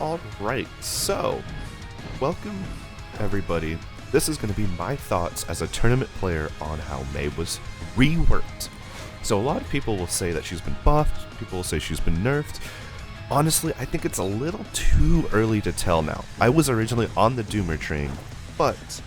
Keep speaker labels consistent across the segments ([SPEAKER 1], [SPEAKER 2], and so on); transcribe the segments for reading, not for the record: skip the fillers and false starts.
[SPEAKER 1] Alright, so, welcome everybody. This is going to be my thoughts as a tournament player on how Mei was reworked. So a lot of people will say that she's been buffed, people will say she's been nerfed. Honestly, I think it's a little too early to tell now. I was originally on the Doomer train, but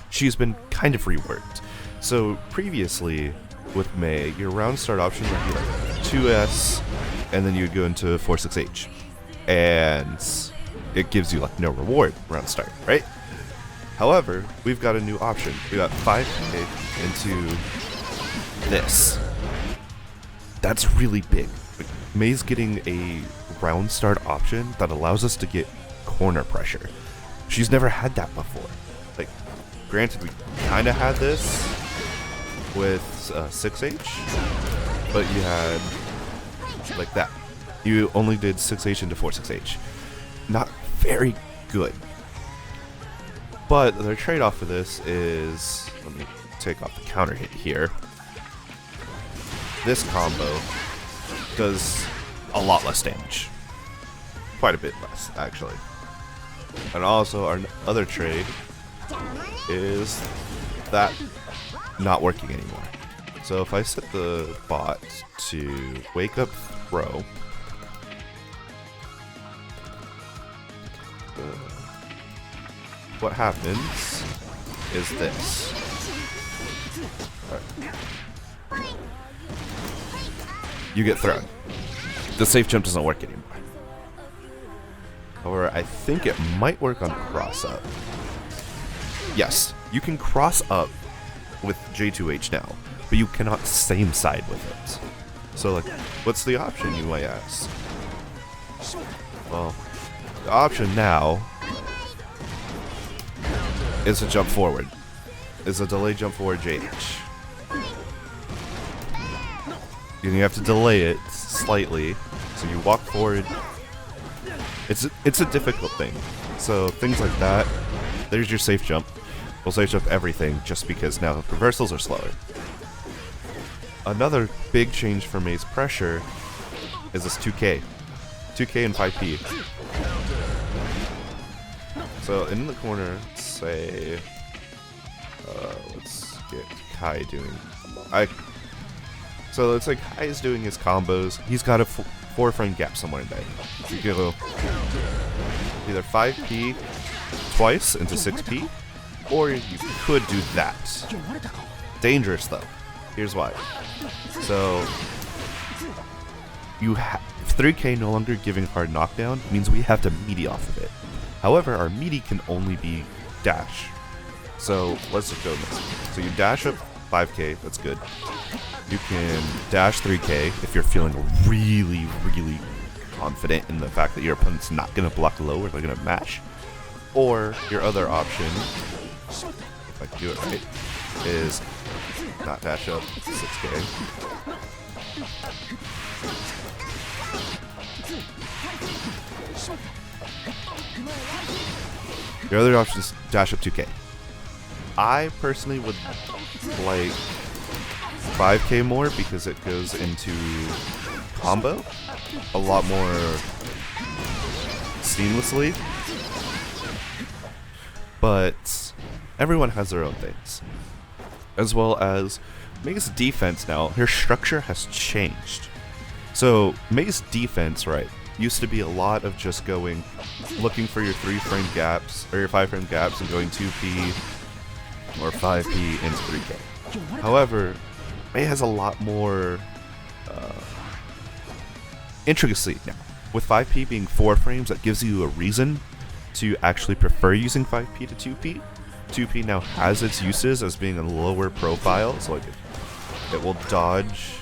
[SPEAKER 1] she's been kind of reworked. So previously, with Mei, your round start option would be like 2S, and then you'd go into 4-6H. And it gives you like no reward round start, right? However, we've got a new option. We got 5K into this. That's really big. Like, Mei's getting a round start option that allows us to get corner pressure. She's never had that before. Like, granted, we kind of had this with 6H, but you had like that. You only did 6H into 4-6H. Not very good. But the trade-off for this is, let me take off the counter hit here. This combo does a lot less damage. Quite a bit less, actually. And also, our other trade is that not working anymore. So if I set the bot to wake up throw, what happens is this. Right. You get thrown. The safe jump doesn't work anymore. However, I think it might work on cross up. Yes, you can cross up with J2H now, but you cannot same side with it. So like, what's the option, you might ask? Well, the option now is a jump forward. Is a delay jump forward JH. You have to delay it slightly, so you walk forward. It's a difficult thing. So things like that. There's your safe jump. We'll safe jump everything just because now reversals are slower. Another big change for Mei's pressure is this 2K. 2K and 5P. So in the corner, say, let's get Kai doing. So let's say Kai is doing his combos. He's got a 4-frame gap somewhere in there. You go either 5P twice into 6P, or you could do that. Dangerous though. Here's why. So you 3K no longer giving hard knockdown means we have to meaty off of it. However, our meaty can only be dash. So let's just go this. So you dash up 5K, that's good. You can dash 3K if you're feeling really, really confident in the fact that your opponent's not going to block low or they're going to mash. Or your other option, if I can do it right, is not dash up 6K. Your other option is dash up 2K. I personally would like 5K more because it goes into combo a lot more seamlessly. But everyone has their own things. As well as Mei's defense now, her structure has changed. So Mei's defense, right, used to be a lot of just looking for your 3-frame gaps, or your 5-frame gaps and going 2P or 5P into 3K. However, Mei has a lot more intricacy now. With 5P being 4 frames, that gives you a reason to actually prefer using 5P to 2P. 2P now has its uses as being a lower profile, so like it will dodge.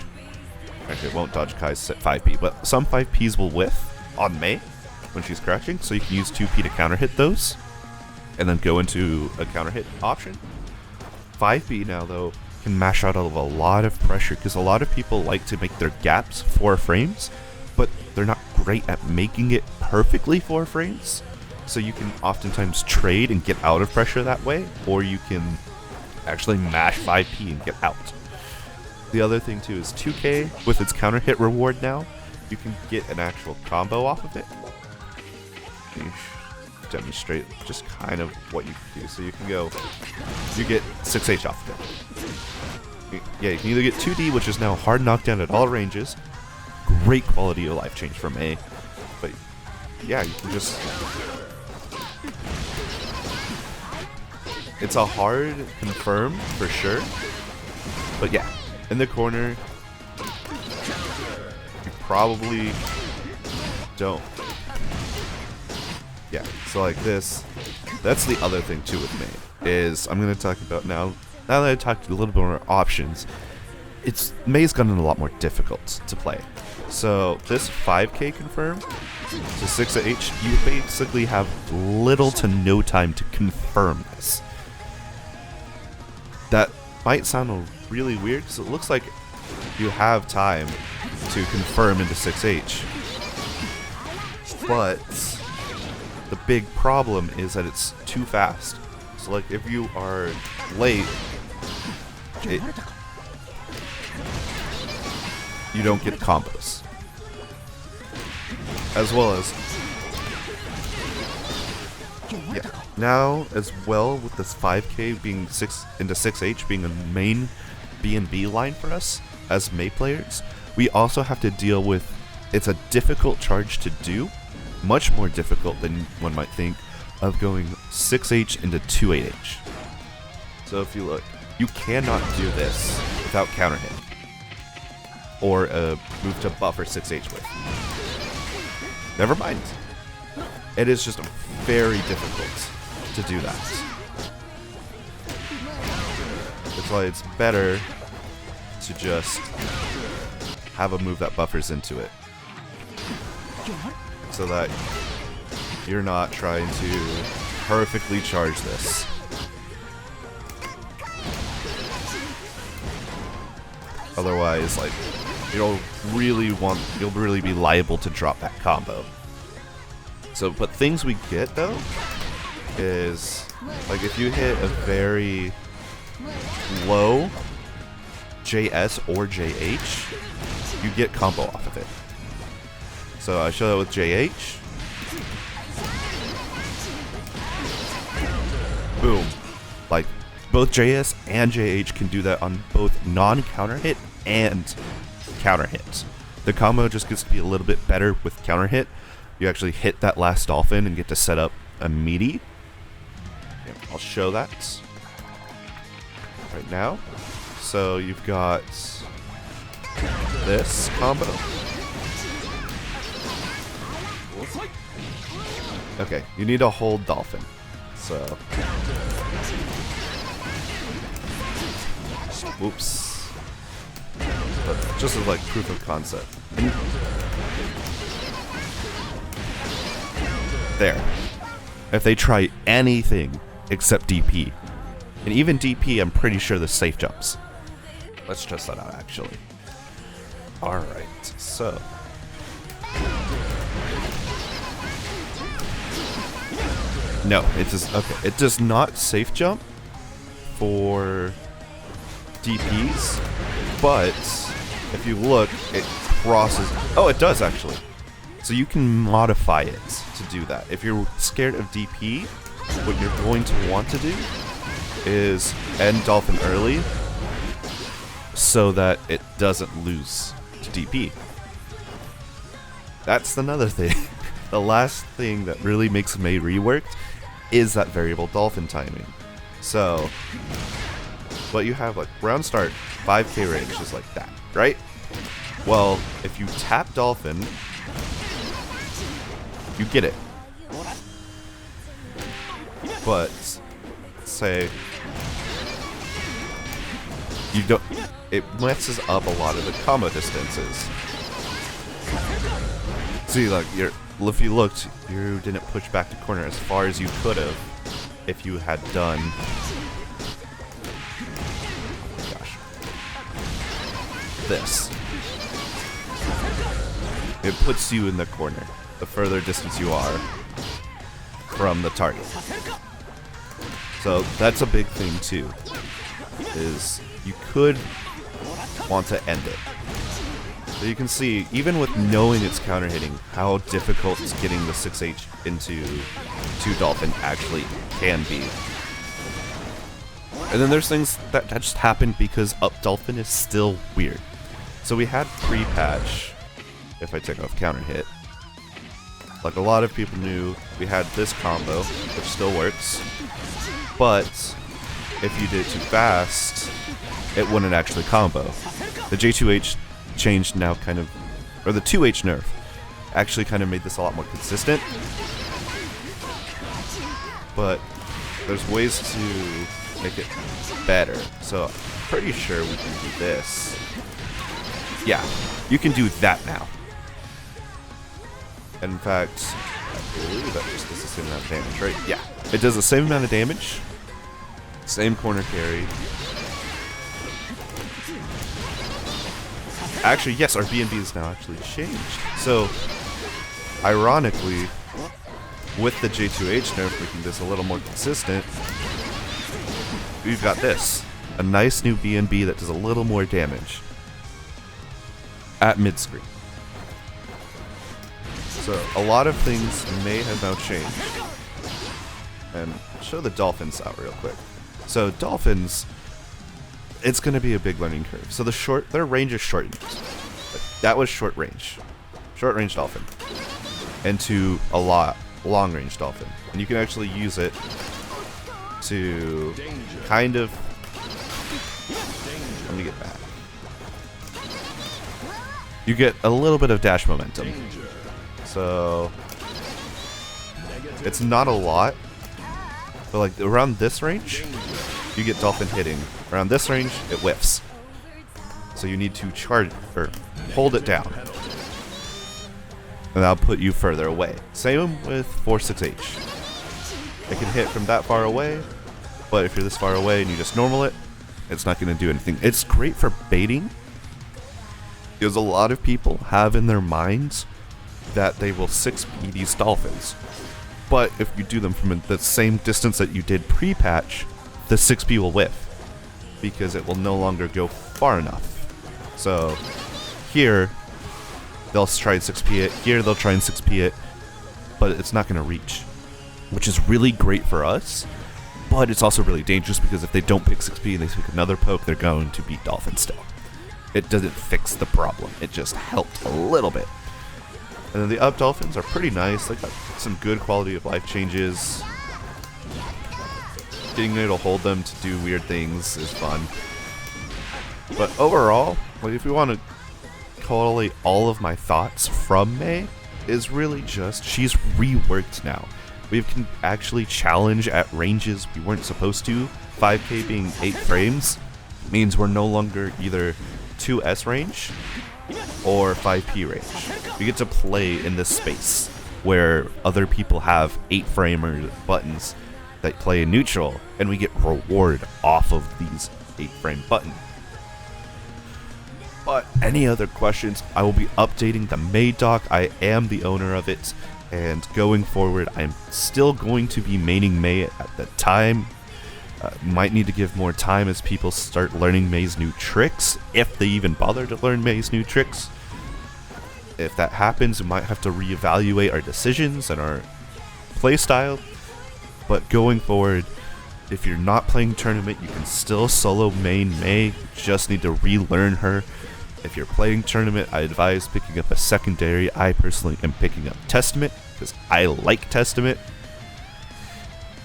[SPEAKER 1] Actually, it won't dodge Kai's 5P, but some 5Ps will whiff on Mei when she's crouching, so you can use 2P to counter hit those, and then go into a counter hit option. 5P now, though, can mash out of a lot of pressure, because a lot of people like to make their gaps 4 frames, but they're not great at making it perfectly 4 frames. So you can oftentimes trade and get out of pressure that way, or you can actually mash 5P and get out. The other thing too is 2K, with its counter hit reward now, you can get an actual combo off of it. Let me demonstrate just kind of what you can do. So you can go, you get 6H off of it. Yeah, you can either get 2D, which is now hard knockdown at all ranges. Great quality of life change from A. But yeah, you can just... It's a hard confirm for sure. But yeah, in the corner, you probably don't. Yeah, so like this, that's the other thing too with Mei, is I'm going to talk about now that I talked a little bit more options, Mei's gotten a lot more difficult to play. So this 5k confirm to 6H, you basically have little to no time to confirm this. That might sound really weird, because it looks like you have time to confirm into 6H. But the big problem is that it's too fast. So like if you are late, you don't get combos. As well as, yeah, now as well with this 5k being 6 into 6H being a main B&B line for us as Mei players, we also have to deal with, it's a difficult charge to do, much more difficult than one might think, of going 6H into 2-8H. So if you look, you cannot do this without counter hit, or a move to buffer 6H with. Never mind. It is just very difficult to do that. That's why it's better to just have a move that buffers into it, so that you're not trying to perfectly charge this. Otherwise, like, you'll really be liable to drop that combo. So, but things we get though is, like, if you hit a very low JS or JH, you get combo off of it. So I show that with JH. Boom. Like, both JS and JH can do that on both non-counter hit and counter hit. The combo just gets to be a little bit better with counter hit. You actually hit that last dolphin and get to set up a meaty. Yeah, I'll show that right now. So you've got this combo. Okay, you need to hold dolphin. So, oops. But just as like proof of concept. There. If they try anything except DP, and even DP, I'm pretty sure the safe jumps. Let's test that out actually. Alright, so. No, it does. Okay, it does not safe jump for DPs, but if you look, it crosses. Oh, it does actually. So you can modify it to do that. If you're scared of DP, what you're going to want to do is end dolphin early, so that it doesn't lose to DP. That's another thing. The last thing that really makes Mei reworked is that variable dolphin timing. So, what you have, like, round start, 5k range is like that, right? Well, if you tap dolphin, you get it. But, say, you don't, it messes up a lot of the combo distances. See, like, if you looked, you didn't push back to corner as far as you could have if you had done. Gosh. This. It puts you in the corner the further distance you are from the target. So that's a big thing too, is you could want to end it. So you can see, even with knowing it's counter hitting, how difficult getting the 6H into 2 Dolphin actually can be. And then there's things that just happen because up Dolphin is still weird. So we had pre-patch, if I take off counter hit, like a lot of people knew we had this combo, which still works, but if you did it too fast, it wouldn't actually combo. The J2H changed now kind of, or the 2H nerf actually kind of made this a lot more consistent, but there's ways to make it better. So I'm pretty sure we can do this. Yeah, you can do that now. And in fact, I believe that just does the same amount of damage, right? Yeah, it does the same amount of damage, same corner carry. Actually, yes, our BNB is now actually changed. So, ironically, with the J2H nerf making this a little more consistent, we've got this. A nice new BNB that does a little more damage at mid-screen. So, a lot of things may have now changed. And I'll show the Dolphins out real quick. So, Dolphins, it's going to be a big learning curve. So their range is shortened. That was short range Dolphin, into a long range Dolphin, and you can actually use it to kind of. Let me get back. You get a little bit of dash momentum. So it's not a lot, but like around this range, you get Dolphin hitting. Around this range, it whiffs. So you need to charge or hold it down. And that'll put you further away. Same with 4-6H. It can hit from that far away, but if you're this far away and you just normal it, it's not going to do anything. It's great for baiting, because a lot of people have in their minds that they will 6P these Dolphins. But if you do them from the same distance that you did pre-patch, the 6P will whiff, because it will no longer go far enough. So here they'll try and 6P it, here they'll try and 6P it, but it's not going to reach, which is really great for us, but it's also really dangerous because if they don't pick 6P and they pick another poke, they're going to beat Dolphin still. It doesn't fix the problem, it just helped a little bit. And then the up Dolphins are pretty nice, they got some good quality of life changes. Being able to hold them to do weird things is fun. But overall, like if we want to collate all of my thoughts from Mei, is really just she's reworked now. We can actually challenge at ranges we weren't supposed to. 5K being 8 frames means we're no longer either 2S range or 5P range. We get to play in this space where other people have 8-framer buttons that play in neutral, and we get reward off of these 8-frame buttons. But any other questions, I will be updating the Mei doc. I am the owner of it, and going forward, I'm still going to be maining Mei at the time. Might need to give more time as people start learning Mei's new tricks, if they even bother to learn Mei's new tricks. If that happens, we might have to reevaluate our decisions and our playstyle. But going forward, if you're not playing tournament, you can still solo main Mei. You just need to relearn her. If you're playing tournament, I advise picking up a secondary. I personally am picking up Testament because I like Testament.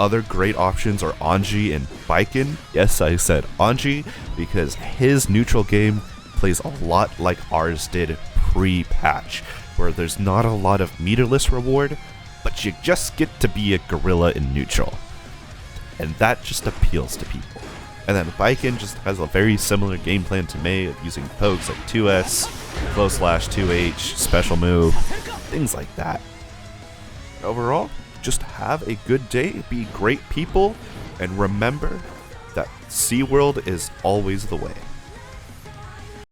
[SPEAKER 1] Other great options are Anji and Baiken. Yes, I said Anji because his neutral game plays a lot like ours did pre-patch, where there's not a lot of meterless reward, but you just get to be a gorilla in neutral. And that just appeals to people. And then Baiken just has a very similar game plan to Mei of using pokes like 2S, close slash 2H, special move, things like that. Overall, just have a good day, be great people, and remember that SeaWorld is always the way.